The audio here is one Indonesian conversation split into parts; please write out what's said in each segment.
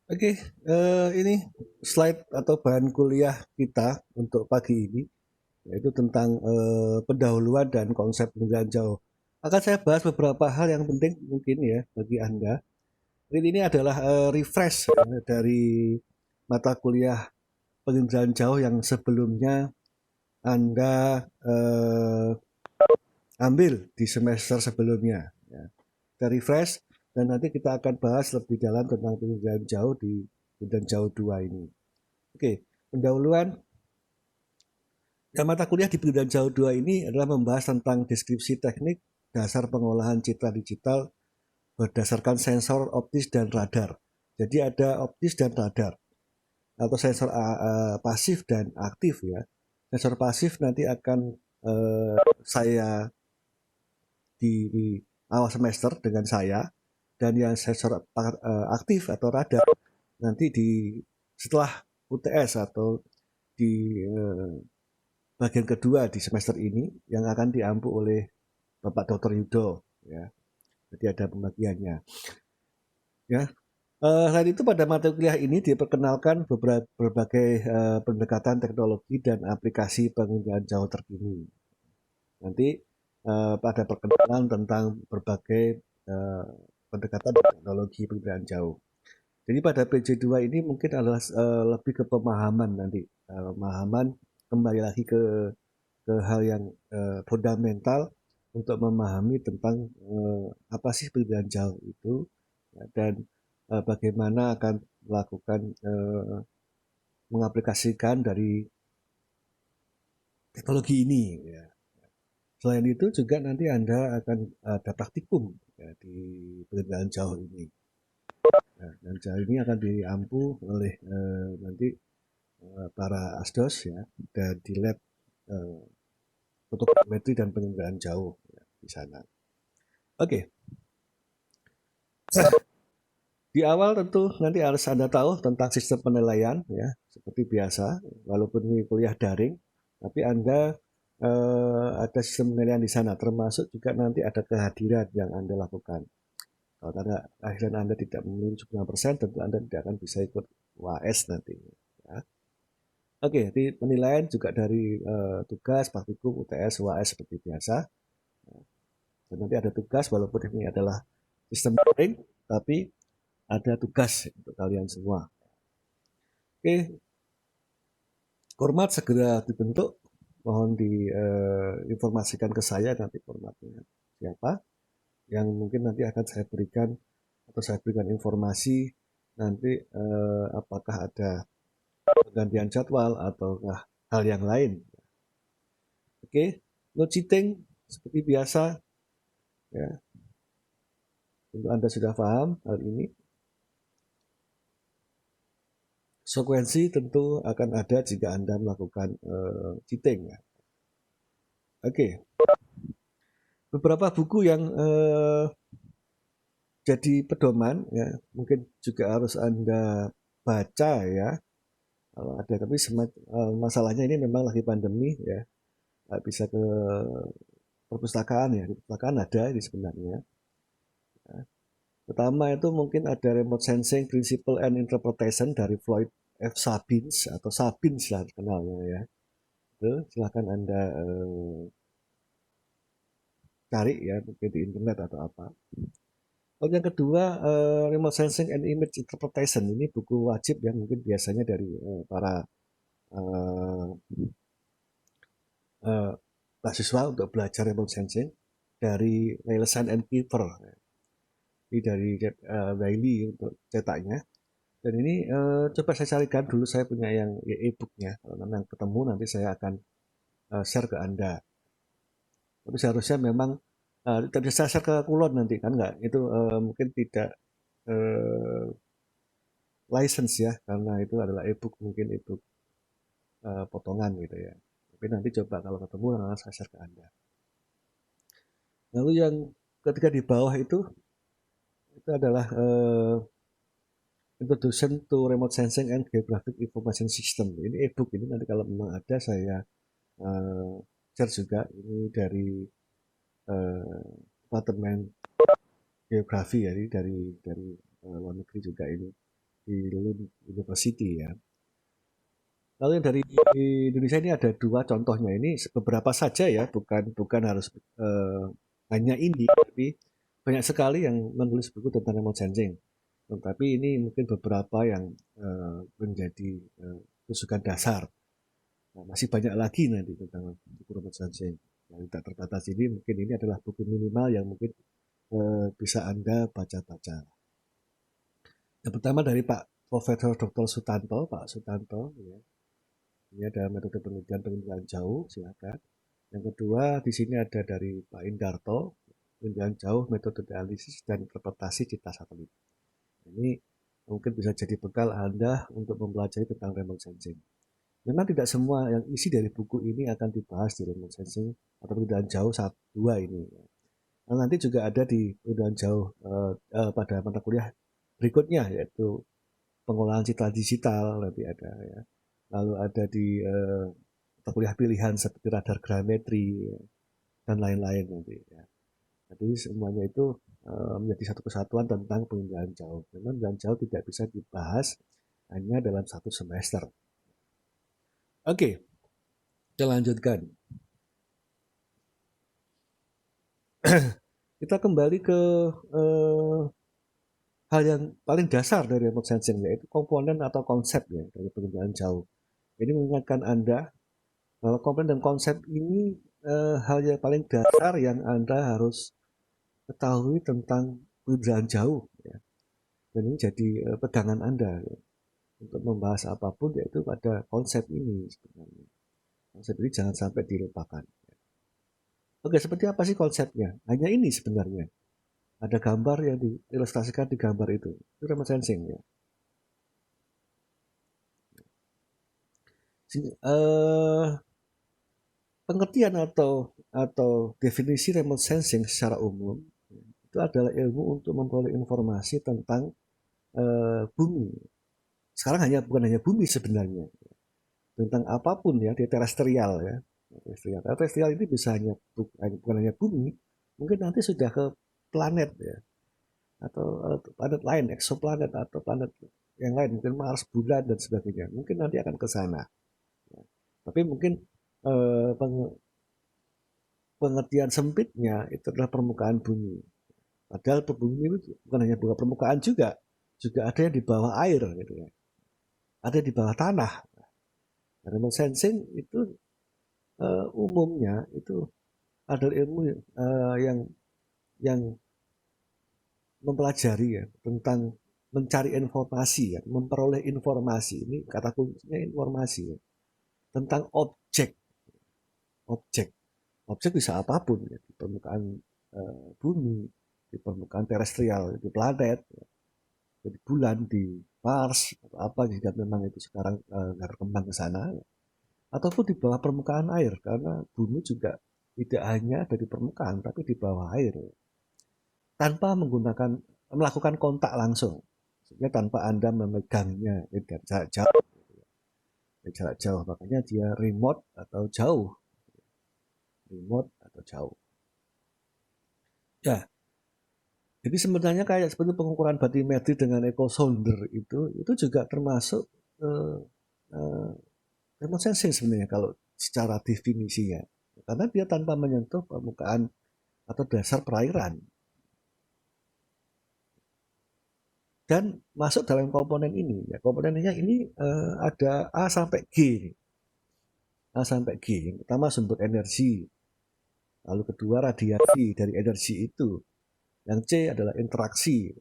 Oke, ini slide atau bahan kuliah kita untuk pagi ini, yaitu tentang pendahuluan dan konsep penilaian jauh. Akan saya bahas beberapa hal yang penting mungkin ya bagi Anda. Ini adalah refresh ya, dari mata kuliah penginderaan jauh yang sebelumnya Anda ambil di semester sebelumnya. Ya. Kita refresh dan nanti kita akan bahas lebih dalam tentang penginderaan jauh di penginderaan jauh 2 ini. Oke, pendahuluan dan mata kuliah di pendidikan jauh 2 ini adalah membahas tentang deskripsi teknik dasar pengolahan citra digital berdasarkan sensor optis dan radar. Jadi ada optis dan radar atau sensor pasif dan aktif ya. Sensor pasif nanti akan saya di awal semester dengan saya, dan yang sensor aktif atau radar nanti di setelah UTS atau di bagian kedua di semester ini yang akan diampu oleh Bapak Dr. Yudo ya. Jadi ada pembagiannya. Ya. Selain itu pada mata kuliah ini diperkenalkan berbagai pendekatan teknologi dan aplikasi penginderaan jauh terkini. Nanti pada perkenalan tentang berbagai pendekatan teknologi penginderaan jauh. Jadi pada PJ2 ini mungkin adalah lebih ke pemahaman nanti, pemahaman kembali lagi ke hal yang fundamental untuk memahami tentang apa sih pendidikan jauh itu ya, dan bagaimana akan melakukan mengaplikasikan dari teknologi ini ya. Selain itu juga nanti Anda akan ada praktikum ya, di pendidikan jauh ini. Nah, dan jauh ini akan diampu oleh nanti para asdos ya, dan di lab fotogrametri dan penginderaan jauh ya, di sana. Oke, di awal tentu nanti harus Anda tahu tentang sistem penilaian ya, seperti biasa, walaupun ini kuliah daring, tapi Anda ada sistem penilaian di sana, termasuk juga nanti ada kehadiran yang Anda lakukan. Kalau karena akhirnya Anda tidak memenuhi 70%, tentu Anda tidak akan bisa ikut UAS nanti. Ya. Oke, di penilaian juga dari tugas, praktikum, UTS, UAS seperti biasa. Dan nanti ada tugas, walaupun ini adalah sistem daring, tapi ada tugas untuk kalian semua. Oke, format segera dibentuk. Mohon diinformasikan ke saya nanti formatnya siapa. Yang mungkin nanti akan saya berikan atau saya berikan informasi nanti apakah ada penggantian jadwal atau hal yang lain. Oke, load cheating seperti biasa ya. Tentu Anda sudah paham hal ini. Konsekuensi tentu akan ada jika Anda melakukan cheating ya. Oke, beberapa buku yang jadi pedoman ya, mungkin juga harus Anda baca ya. Kalau ada, tapi masalahnya ini memang lagi pandemi ya, nggak bisa ke perpustakaan ya. Di perpustakaan ada ini sebenarnya. Ya. Pertama itu mungkin ada Remote Sensing Principle and Interpretation dari Floyd F. Sabins atau Sabins lah kenalnya ya. Itu silahkan Anda cari ya, mungkin di internet atau apa. Lalu yang kedua, Remote Sensing and Image Interpretation. Ini buku wajib yang mungkin biasanya dari para uh, mahasiswa untuk belajar remote sensing dari Nielsen and Kiefer. Ini dari Wiley untuk cetaknya. Dan ini coba saya carikan dulu, saya punya yang e-booknya. Kalau memang ketemu nanti saya akan share ke Anda. Tapi seharusnya memang tidak bisa share ke Kulon nanti kan nggak? Itu mungkin tidak license ya, karena itu adalah e-book, mungkin e-book potongan gitu ya. Tapi nanti coba kalau ketemu nanti saya share ke Anda. Lalu yang ketiga di bawah itu adalah Introduction to Remote Sensing and Geographic Information System. Ini e-book, ini nanti kalau memang ada saya share juga. Ini dari Departemen Geografi ya, ini dari luar negeri juga ini. di Lund University ya. Lalu yang dari Indonesia ini ada 2 contohnya, ini beberapa saja ya, bukan harus hanya ini, tapi banyak sekali yang menulis buku tentang remote sensing. Tetapi ini mungkin beberapa yang menjadi rujukan dasar. Nah, masih banyak lagi nanti tentang buku remote sensing. Yang tidak terbatas ini, mungkin ini adalah buku minimal yang mungkin bisa Anda baca-baca. Yang pertama dari Pak Profesor Dr. Sutanto, Pak Sutanto, ya. Ini ada metode penelitian jauh, silakan. Yang kedua di sini ada dari Pak Indarto, penelitian jauh, metode analisis dan interpretasi citra satelit. Ini mungkin bisa jadi bekal Anda untuk mempelajari tentang remote sensing. Memang tidak semua yang isi dari buku ini akan dibahas di remote sensing atau penelitian jauh 1-2 ini. Nah, nanti juga ada di penelitian jauh pada mata kuliah berikutnya, yaitu pengolahan citra digital nanti ada ya. Lalu ada di mata kuliah pilihan seperti radar grametri ya, dan lain-lain nanti ya. Jadi semuanya itu menjadi satu kesatuan tentang penelitian jauh. Memang penelitian jauh tidak bisa dibahas hanya dalam 1 semester. Oke, kita lanjutkan. Kita kembali ke hal yang paling dasar dari remote sensing, yaitu komponen atau konsep ya dari penelitian jauh. Ini mengingatkan Anda bahwa komponen dan konsep ini hal yang paling dasar yang Anda harus ketahui tentang penelitian jauh ya. Dan ini jadi pegangan Anda ya, untuk membahas apapun, yaitu pada konsep ini sebenarnya. Konsep ini jangan sampai dilupakan. Oke, seperti apa sih konsepnya? Hanya ini sebenarnya. Ada gambar yang diilustrasikan di gambar itu. Itu remote sensing ya. Pengertian atau definisi remote sensing secara umum itu adalah ilmu untuk memperoleh informasi tentang bumi. Sekarang bukan hanya bumi sebenarnya, tentang apapun ya, di terestrial ya. Terestrial ini bisa bukan hanya bumi, mungkin nanti sudah ke planet ya, atau planet lain, eksoplanet atau planet yang lain, mungkin Mars, bulan dan sebagainya. Mungkin nanti akan ke sana. Ya. Tapi mungkin pengertian sempitnya itu adalah permukaan bumi. Padahal bumi itu bukan hanya bukan permukaan juga ada yang di bawah air gitu ya. Ada di bawah tanah. Remote sensing itu umumnya itu adalah ilmu yang mempelajari ya tentang mencari informasi ya, memperoleh informasi. Ini kata kuncinya informasi ya, tentang objek. Objek bisa apapun ya, di permukaan bumi, di permukaan terestrial, di planet, ya, di bulan, di Mars, atau apa jika memang itu sekarang berkembang ke sana, ya. Ataupun di bawah permukaan air, karena bumi juga tidak hanya ada di permukaan, tapi di bawah air, ya. Tanpa melakukan kontak langsung, maksudnya tanpa Anda memegangnya dari jarak jauh, dari jarak jauh, makanya dia remote atau jauh, ya. Jadi sebenarnya kayak seperti pengukuran batimetri dengan echo sounder itu juga termasuk remote sensing sebenarnya kalau secara definisinya, karena dia tanpa menyentuh permukaan atau dasar perairan dan masuk dalam komponen ini. Ya, komponennya ini ada A sampai G. A sampai G. Yang pertama sumber energi, lalu kedua radiasi dari energi itu. Yang C adalah interaksi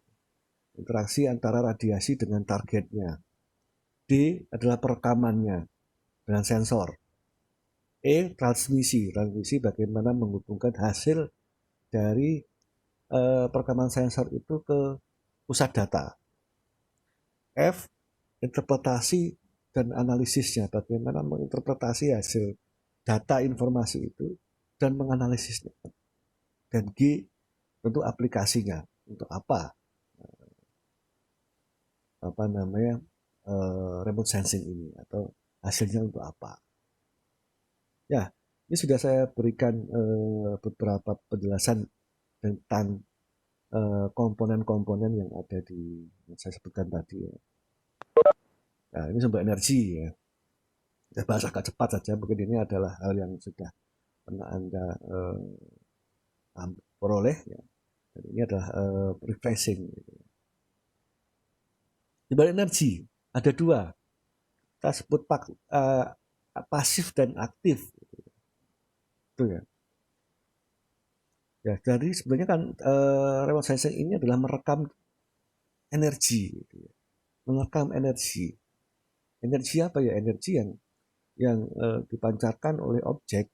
antara radiasi dengan targetnya. D adalah perekamannya dengan sensor. Transmisi bagaimana menghubungkan hasil dari perekaman sensor itu ke pusat data. F, interpretasi dan analisisnya, bagaimana menginterpretasi hasil data informasi itu dan menganalisisnya. Dan G, tentu aplikasinya, untuk apa namanya remote sensing ini, atau hasilnya untuk apa. Ya, ini sudah saya berikan beberapa penjelasan tentang komponen-komponen yang ada yang saya sebutkan tadi ya. Nah, ini sumber energi ya. Saya bahas agak cepat saja, mungkin ini adalah hal yang sudah pernah Anda peroleh ya. Dan ini adalah refreshing. Gitu. Di balik energi ada dua, kita sebut pasif dan aktif. Itu ya. Ya, jadi sebenarnya kan remote sensing ini adalah merekam energi, gitu ya. Merekam energi. Energi apa ya? Energi yang dipancarkan oleh objek.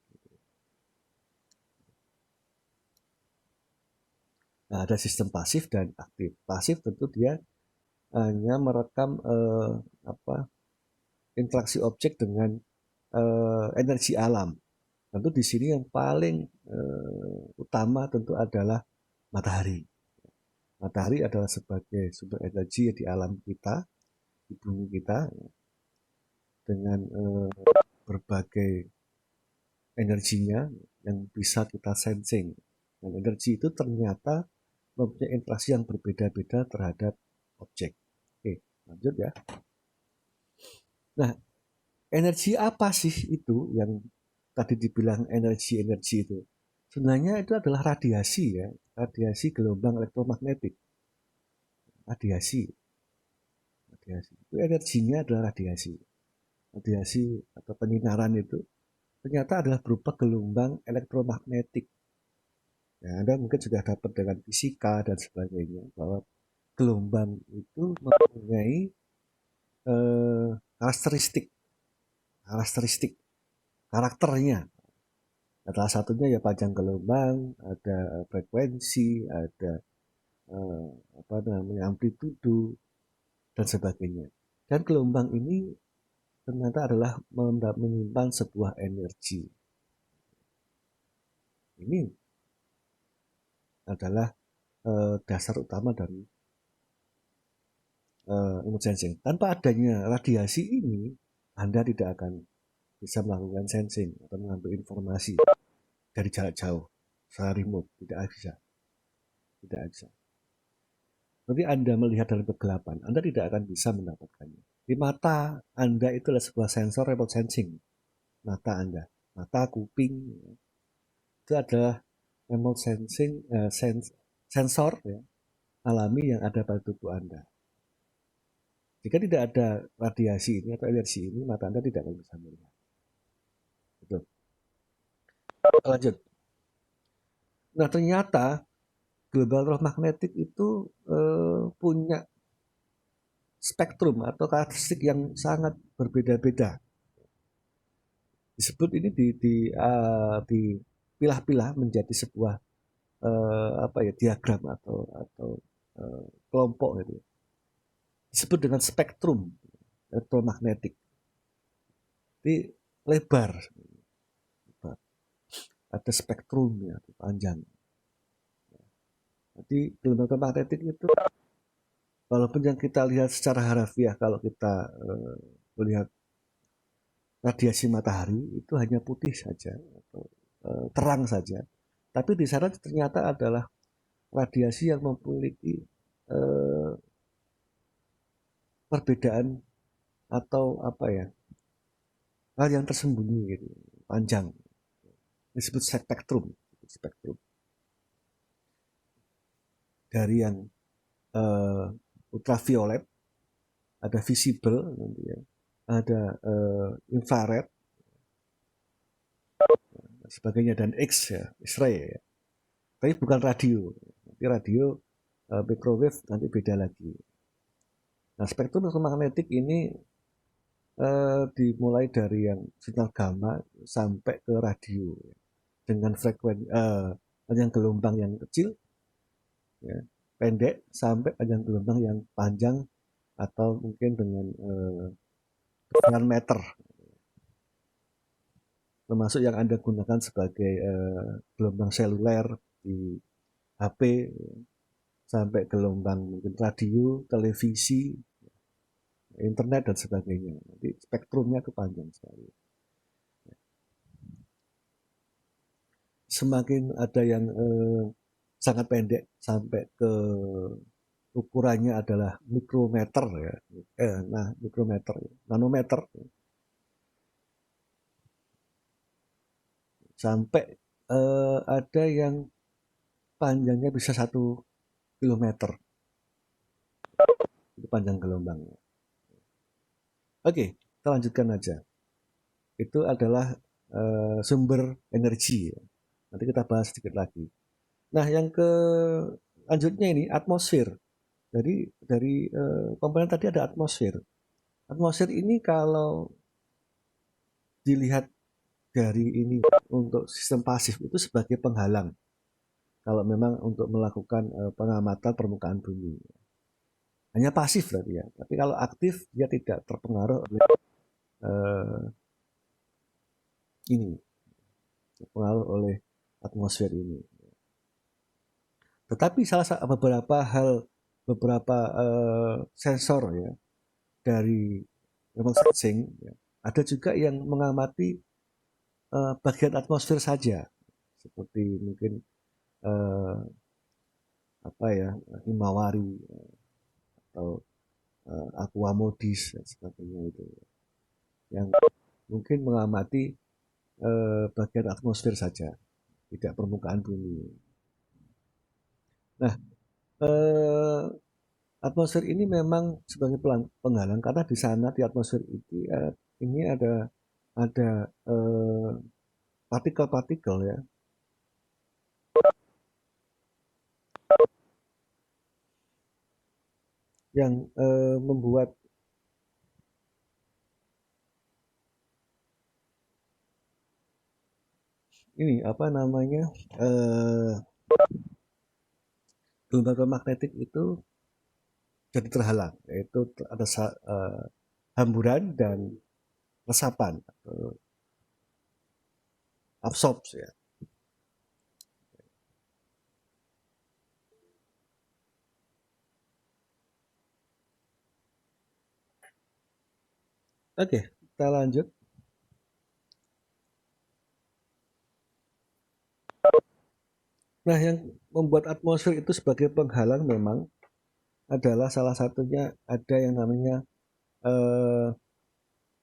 Nah, ada sistem pasif dan aktif. Pasif tentu dia hanya merekam interaksi objek dengan energi alam. Tentu di sini yang paling utama tentu adalah matahari. Matahari adalah sebagai sumber energi di alam kita, di bumi kita, dengan berbagai energinya yang bisa kita sensing. Dan energi itu ternyata mempunyai interaksi yang berbeda-beda terhadap objek. Oke, lanjut ya. Nah, energi apa sih itu yang tadi dibilang energi-energi itu? Sebenarnya itu adalah radiasi ya, radiasi gelombang elektromagnetik. Radiasi. Itu energinya adalah radiasi. Radiasi atau penyinaran itu ternyata adalah berupa gelombang elektromagnetik. Ya, Anda mungkin sudah dapat dengan fisika dan sebagainya bahwa gelombang itu mempunyai karakteristik karakternya. Salah satunya ya panjang gelombang, ada frekuensi, ada amplitudo dan sebagainya. Dan gelombang ini ternyata adalah menyimpan sebuah energi. Ini adalah dasar utama dari remote sensing. Tanpa adanya radiasi ini, Anda tidak akan bisa melakukan sensing atau mengambil informasi dari jarak jauh, secara remote. Tidak bisa. Nanti Anda melihat dalam kegelapan, Anda tidak akan bisa mendapatkannya. Di mata Anda itu adalah sebuah sensor remote sensing. Mata Anda, mata, kuping, itu adalah remote sensing, sensor ya, alami yang ada pada tubuh Anda. Jika tidak ada radiasi ini atau energi ini, mata Anda tidak akan bisa melihat. Betul. Lanjut. Nah, ternyata gelombang elektromagnetik itu punya spektrum atau karakteristik yang sangat berbeda-beda. Disebut ini dipilah-pilah menjadi sebuah diagram atau kelompok gitu. Disebut dengan spektrum elektromagnetik. Jadi lebar. Ada spektrumnya panjang. Jadi gelombang elektromagnetik itu walaupun yang kita lihat secara harafiah kalau kita melihat radiasi matahari itu hanya putih saja atau terang saja. Tapi di sana ternyata adalah radiasi yang memiliki perbedaan atau hal yang tersembunyi gitu, panjang. Disebut spektrum. Dari yang ultraviolet, ada visible, ada infrared, sebagainya, dan X ya, X-ray ya. Tapi bukan radio. Nanti radio microwave nanti beda lagi. Nah, spektrum elektromagnetik ini dimulai dari yang sinyal gamma sampai ke radio dengan frekuensi panjang gelombang yang kecil, ya, pendek, sampai panjang gelombang yang panjang atau mungkin dengan besaran meter, termasuk yang Anda gunakan sebagai gelombang seluler di HP, sampai gelombang mungkin radio, televisi, internet dan sebagainya. Nanti spektrumnya itu panjang sekali. Semakin ada yang sangat pendek sampai ke ukurannya adalah mikrometer ya, mikrometer, nanometer, sampai ada yang panjangnya bisa 1 kilometer, itu panjang gelombangnya. Oke, kita lanjutkan aja. Itu adalah sumber energi ya. Nanti kita bahas sedikit lagi. Nah, yang ke lanjutnya ini atmosfer. Jadi dari komponen tadi ada atmosfer. Atmosfer ini kalau dilihat dari ini untuk sistem pasif itu sebagai penghalang. Kalau memang untuk melakukan pengamatan permukaan bumi. Hanya pasif berarti ya. Tapi kalau aktif dia tidak terpengaruh oleh ini, terpengaruh oleh atmosfer ini. Tetapi beberapa sensor ya dari remote sensing ya, ada juga yang mengamati bagian atmosfer saja, seperti mungkin Himawari atau Aqua Modis dan sebagainya itu, yang mungkin mengamati bagian atmosfer saja, tidak permukaan bumi. Nah, atmosfer ini memang sebagai penghalang karena di sana di atmosfer ini ada partikel-partikel ya, yang membuat ini gelombang magnetik itu jadi terhalang, yaitu ada hamburan dan resapan atau absorpsi ya. Oke, kita lanjut. Nah, yang membuat atmosfer itu sebagai penghalang memang adalah salah satunya ada yang namanya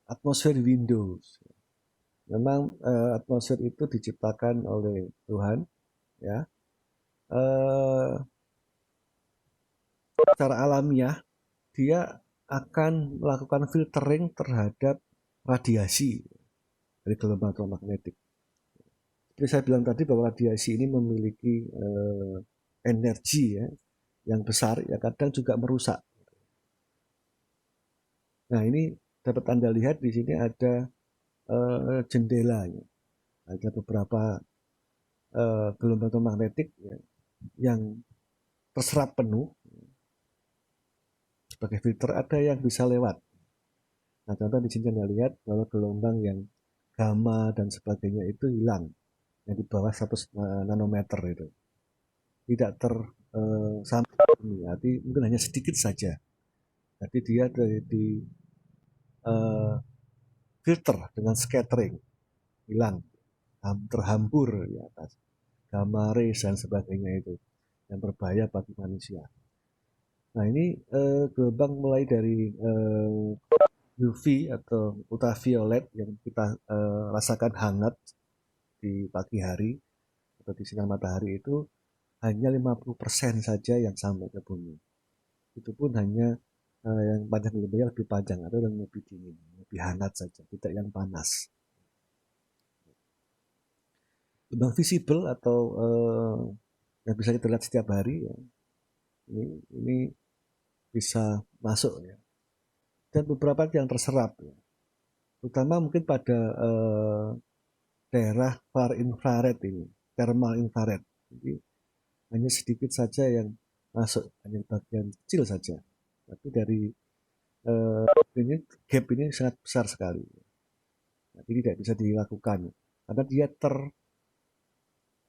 atmosfer windows. Memang atmosfer itu diciptakan oleh Tuhan ya. Secara alamiah dia akan melakukan filtering terhadap radiasi dari gelombang elektromagnetik. Seperti saya bilang tadi bahwa radiasi ini memiliki energi ya yang besar, ya kadang juga merusak. Nah, ini dapat Anda lihat di sini ada jendelanya, ada beberapa gelombang elektromagnetik ya, yang terserap penuh sebagai filter, ada yang bisa lewat. Nah, contoh di sini Anda lihat bahwa gelombang yang gamma dan sebagainya itu hilang, yang di bawah 100 nanometer itu tidak sampai ini, arti mungkin hanya sedikit saja. Jadi dia di filter dengan scattering, hilang, terhambur di atas gamma rays dan sebagainya itu yang berbahaya bagi manusia. Nah, ini gelombang mulai dari UV atau ultraviolet yang kita rasakan hangat di pagi hari atau di sinar matahari, itu hanya 50% saja yang sampai ke bumi. Itu pun hanya yang panjang gelombangnya lebih panjang atau yang lebih dingin, lebih hangat saja, tidak yang panas. Gelombang visible atau yang bisa kita lihat setiap hari ya, ini bisa masuk ya, dan beberapa yang terserap ya, terutama mungkin pada daerah far infrared ini, thermal infrared. Jadi hanya sedikit saja yang masuk, hanya bagian kecil saja, tapi dari ini gap ini sangat besar sekali. Jadi tidak bisa dilakukan karena dia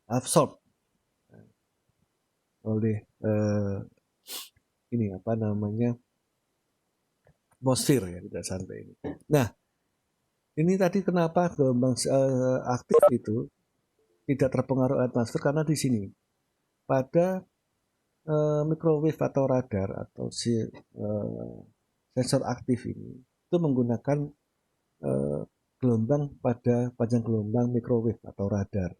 terabsorb oleh ini atmosfer ya, tidak sampai ini. Nah, ini tadi kenapa gelombang aktif itu tidak terpengaruh atmosfer, karena di sini pada microwave atau radar atau sensor aktif ini itu menggunakan gelombang pada panjang gelombang microwave atau radar.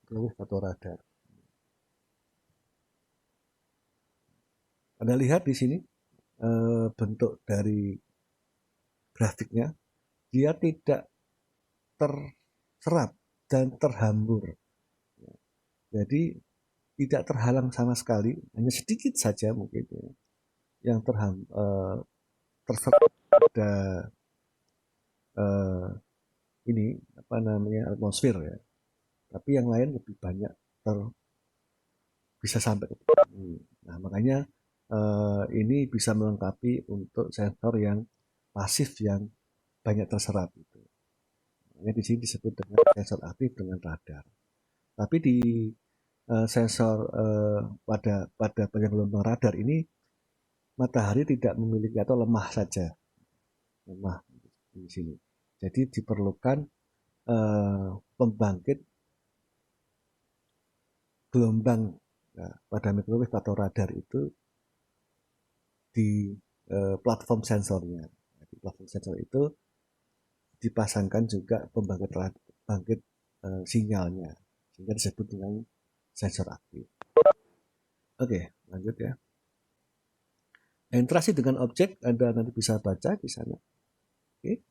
Microwave atau radar. Anda lihat di sini bentuk dari grafiknya, dia tidak terserap dan terhambur. Jadi tidak terhalang sama sekali, hanya sedikit saja mungkin yang terserap pada ini apa namanya atmosfer ya. Tapi yang lain lebih banyak bisa sampai ke bumi. Nah makanya ini bisa melengkapi untuk sensor yang pasif yang banyak terserap itu. Makanya di sini disebut dengan sensor aktif dengan radar. Tapi di sensor pada panjang gelombang radar ini matahari tidak memiliki atau lemah saja, lemah di sini. Jadi diperlukan pembangkit gelombang pada microwave atau radar itu di platform sensornya. Di platform sensor itu dipasangkan juga pembangkit sinyalnya, sehingga disebut dengan sensor aktif. Oke, lanjut ya. Interaksi dengan objek Anda nanti bisa baca di sana. Oke.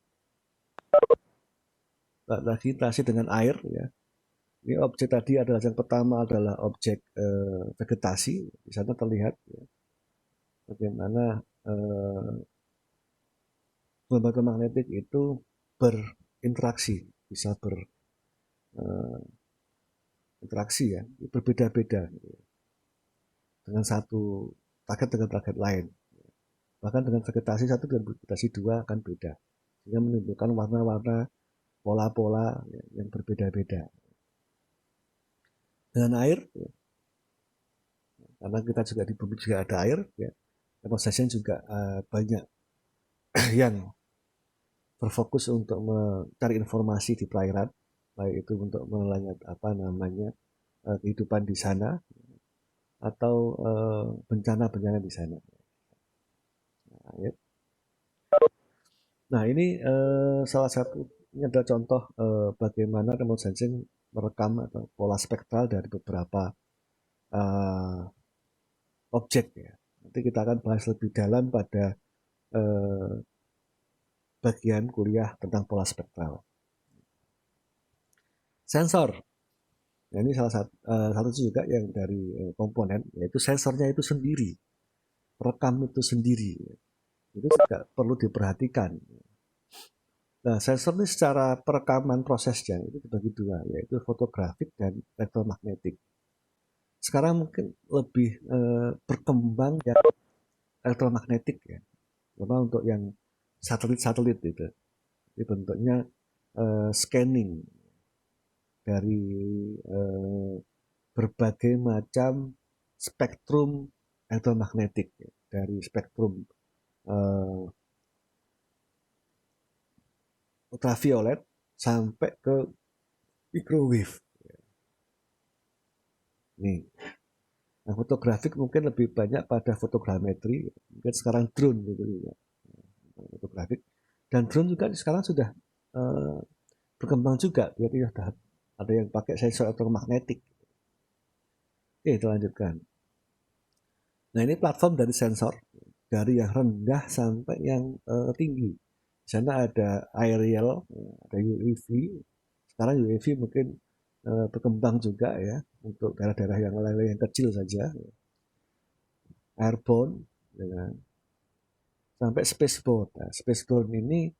Lagi interaksi dengan air ya. Ini objek tadi adalah yang pertama adalah objek vegetasi. Di sana terlihat ya, bagaimana gelombang magnetik itu berinteraksi, bisa berinteraksi ya, berbeda-beda dengan satu target dengan target lain. Bahkan dengan vegetasi satu dan vegetasi dua akan beda, sehingga menimbulkan warna-warna, pola-pola yang berbeda-beda. Dengan air, ya, karena kita juga di bumi juga ada air, ya, conversation juga banyak yang berfokus untuk mencari informasi di perairan, baik itu untuk melihat apa namanya kehidupan di sana atau bencana-bencana di sana. Nah, ya. Nah ini salah satu ini adalah contoh bagaimana remote sensing merekam atau pola spektral dari beberapa objek ya. Nanti kita akan bahas lebih dalam pada bagian kuliah tentang pola spektral. Sensor. Nah, ini salah satu juga yang dari komponen, yaitu sensornya itu sendiri, rekam itu sendiri. Itu juga perlu diperhatikan. Nah, sensor ini secara perekaman prosesnya itu dibagi dua, yaitu fotografik dan elektromagnetik. Sekarang mungkin lebih berkembang ya elektromagnetik ya, terutama untuk yang satelit-satelit itu. Ini bentuknya scanning dari berbagai macam spektrum elektromagnetik ya. Dari spektrum ultraviolet sampai ke microwave. Nih, nah fotografik mungkin lebih banyak pada fotogrametri, mungkin sekarang drone gitu ya, fotografik. Dan drone juga sekarang sudah berkembang juga, jadi sudah ada yang pakai sensor elektromagnetik. Oke, kita lanjutkan. Nah ini platform dari sensor, dari yang rendah sampai yang tinggi. Di sana ada aerial, ada UAV. Sekarang UAV mungkin berkembang juga ya untuk daerah-daerah yang kecil saja. Airborne, ya, sampai spaceboard. Nah, spaceboard ini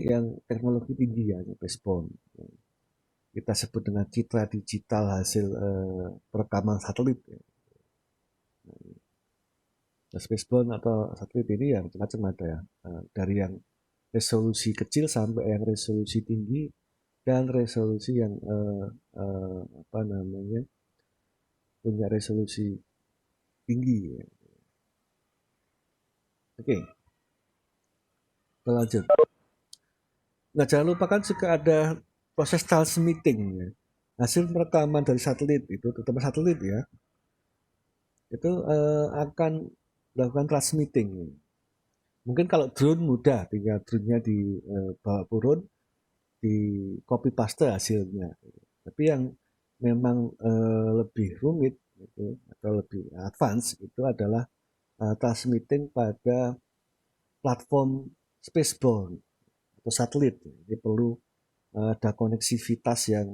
yang teknologi tinggi ya, spaceboard. Kita sebut dengan citra digital hasil perekaman satelit. Ya. Nah, spaceboard atau satelit ini yang macam-macam ada ya, dari yang resolusi kecil sampai yang resolusi tinggi dan resolusi yang apa namanya punya resolusi tinggi. Ya. Oke, kita lanjut. Nah jangan lupakan juga ada proses transmitting ya. hasil rekaman dari satelit itu, terutama satelit ya, itu akan melakukan transmitting. Mungkin kalau drone mudah, tinggal drone-nya dibawa turun, di copy paste hasilnya. Tapi yang memang lebih rumit gitu, atau lebih advance itu adalah transmitting pada platform spaceborne atau satelit. Jadi perlu ada koneksivitas yang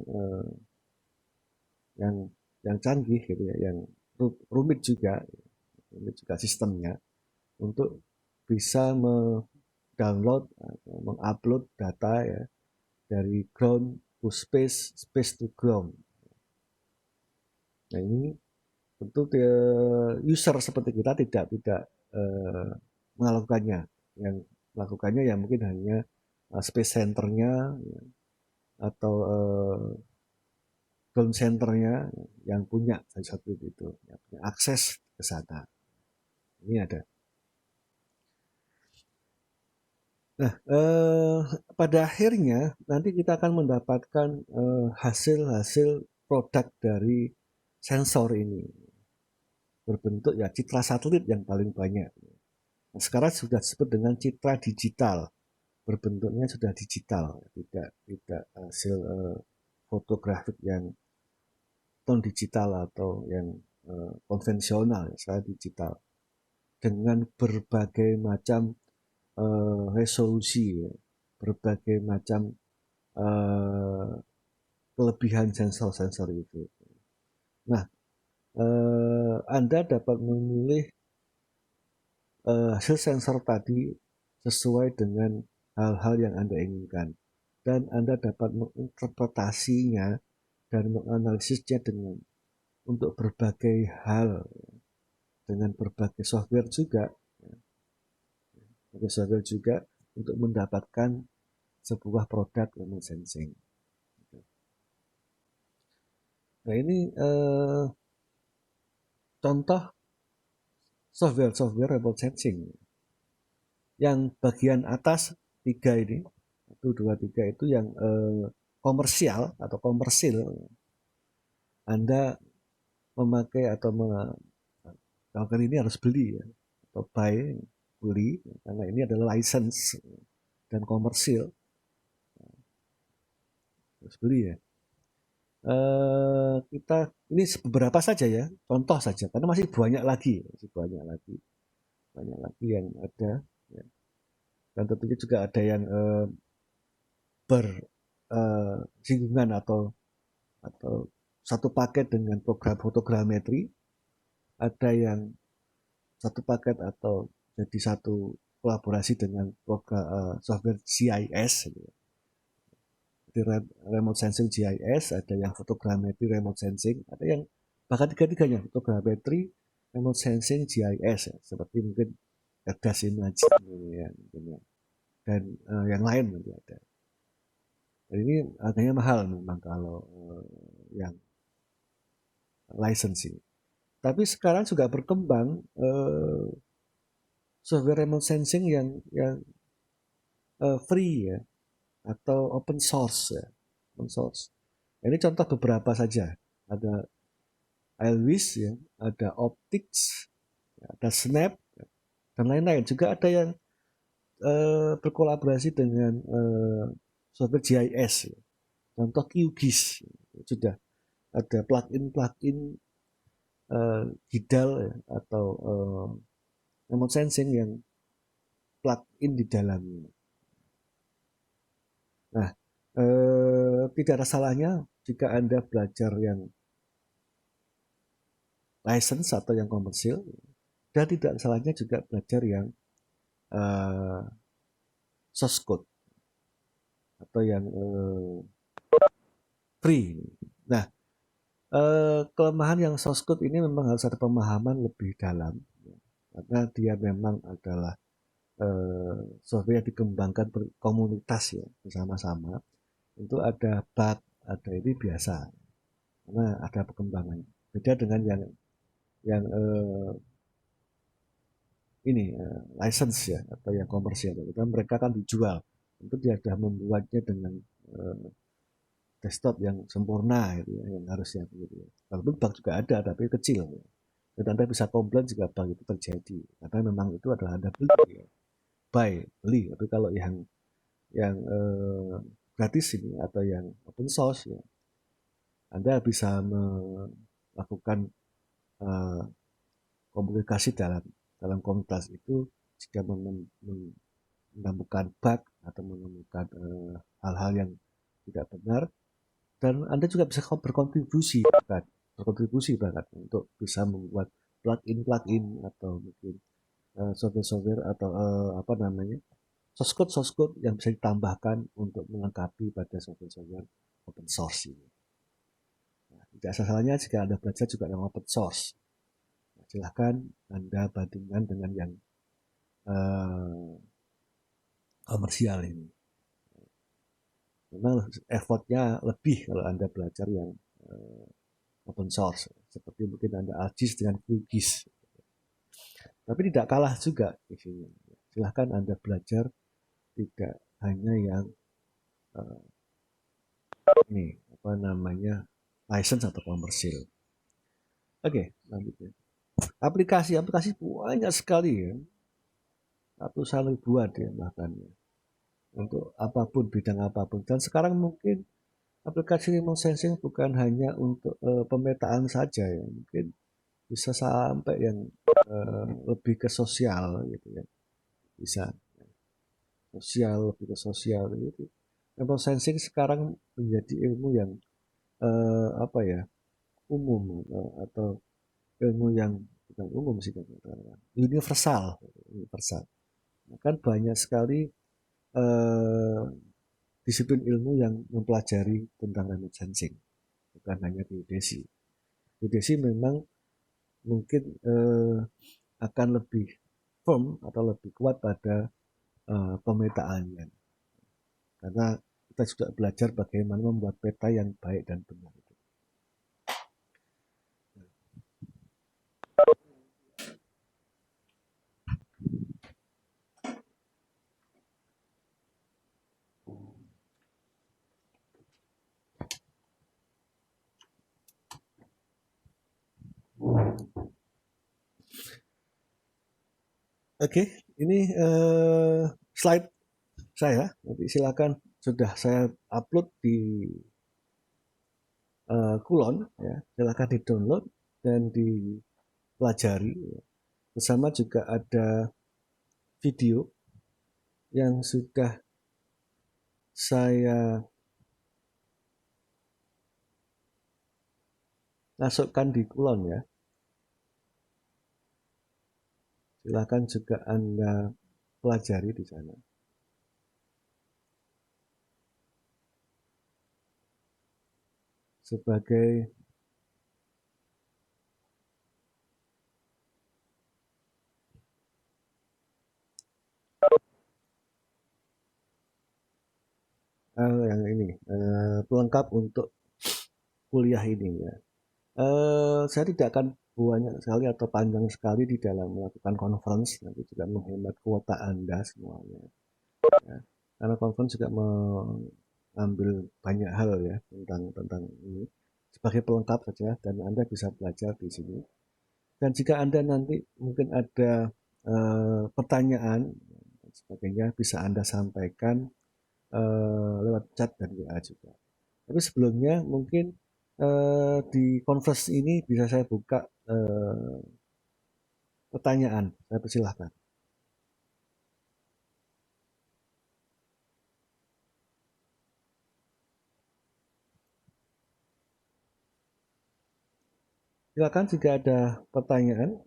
yang canggih gitu ya, yang rumit juga sistemnya untuk bisa mendownload atau mengupload data ya dari ground to space, space to ground. Nah ini tentu user seperti kita tidak melakukannya. Yang melakukannya ya mungkin hanya space centernya ya, atau ground centernya yang punya satu itu, yang punya akses ke sana. Ini ada. Nah, pada akhirnya nanti kita akan mendapatkan hasil-hasil produk dari sensor ini berbentuk ya citra satelit yang paling banyak. Nah, sekarang sudah disebut dengan citra digital, berbentuknya sudah digital, tidak hasil fotografik yang non digital atau yang konvensional, sekarang digital dengan berbagai macam resolusi, ya, berbagai macam kelebihan sensor-sensor itu. Nah, Anda dapat memilih hasil sensor tadi sesuai dengan hal-hal yang Anda inginkan. Dan Anda dapat menginterpretasinya dan menganalisisnya untuk berbagai hal, dengan berbagai software juga, untuk mendapatkan sebuah produk remote sensing. Nah ini contoh software remote sensing. Yang bagian atas 3 ini, 1, 2, 3 itu yang komersial atau komersil. Anda memakai atau melakukan ini harus beli ya, atau beli, karena ini adalah license dan komersil, harus beli ya. Kita ini beberapa saja ya, contoh saja, karena masih banyak lagi yang ada ya. Dan tentunya juga ada yang bersinggungan atau satu paket dengan program fotogrametri, ada yang satu paket atau jadi satu kolaborasi dengan program software GIS, jadi remote sensing GIS, ada yang fotogrametri remote sensing, ada yang bahkan tiga-tiganya fotogrametri remote sensing GIS ya, seperti mungkin Cerdas Imaging ya, mungkin ya. Dan yang lain nanti ada. Dan ini harganya mahal memang kalau yang licensing. Tapi sekarang juga berkembang software remote sensing yang free ya, atau open source ya, open source. Ini contoh beberapa saja. Ada Elvis ya, ada Optics, ada Snap dan lain-lain. Juga ada yang berkolaborasi dengan software GIS ya. Contoh QGIS sudah ada plugin Gidal ya, atau remote sensing yang plug-in di dalamnya. Nah, tidak ada salahnya jika Anda belajar yang license atau yang komersil, dan tidak ada salahnya juga belajar yang source code atau yang free. Nah, kelemahan yang source code ini memang harus ada pemahaman lebih dalam, karena dia memang adalah software yang dikembangkan komunitas ya, bersama-sama. Itu ada bug, ada ini biasa, karena ada perkembangan. Beda dengan yang ini license ya, atau yang komersial. Mereka kan dijual, itu dia sudah membuatnya dengan desktop yang sempurna gitu ya, yang harusnya begitu ya. Walaupun bug juga ada tapi kecil ya. Dan Anda bisa komplain jika bug itu terjadi karena memang itu adalah Anda beli ya. Beli. Tapi kalau yang gratis ini atau yang open source ya, Anda bisa melakukan uh, komunikasi dalam komunitas itu jika menemukan bug atau menemukan hal-hal yang tidak benar, dan Anda juga bisa berkontribusi bahkan untuk bisa membuat plugin atau mungkin software atau apa namanya, source code yang bisa ditambahkan untuk melengkapi pada software open source ini. Nah, tidak salahnya jika Anda belajar juga yang open source. Nah, silahkan Anda bandingkan dengan yang komersial ini. Memang effortnya lebih kalau Anda belajar yang open source, seperti mungkin Anda ArcGIS dengan QGIS. Tapi tidak kalah juga isinya. Silahkan Anda belajar tidak hanya yang ini apa namanya license atau komersil. Oke, lanjutnya. Aplikasi banyak sekali ya, ratusan ribuan ya bahkan ya, untuk apapun, bidang apapun. Dan sekarang mungkin aplikasi remote sensing bukan hanya untuk pemetaan saja ya, mungkin bisa sampai yang lebih ke sosial gitu ya, bisa lebih ke sosial gitu. Remote sensing sekarang menjadi ilmu yang apa ya, umum atau ilmu yang bukan umum sih, universal. Kan banyak sekali disiplin ilmu yang mempelajari tentang remote sensing, bukan hanya geodesi. Geodesi memang mungkin akan lebih firm atau lebih kuat pada pemetaannya, karena kita sudah belajar bagaimana membuat peta yang baik dan benar. Oke, ini slide saya. Nanti silakan, sudah saya upload di Kulon, ya. Silakan di-download dan dipelajari. Bersama juga ada video yang sudah saya masukkan di Kulon ya. Silakan juga Anda pelajari di sana. Sebagai yang ini pelengkap untuk kuliah ini ya. Saya tidak akan banyak sekali atau panjang sekali di dalam melakukan conference, nanti juga menghemat kuota Anda semuanya. Ya. Karena conference juga mengambil banyak hal ya tentang ini sebagai pelengkap saja, dan Anda bisa belajar di sini. Dan jika Anda nanti mungkin ada pertanyaan dan sebagainya, bisa Anda sampaikan lewat chat dan WA juga. Tapi sebelumnya mungkin di conference ini bisa saya buka pertanyaan. Saya persilahkan. Silakan jika ada pertanyaan.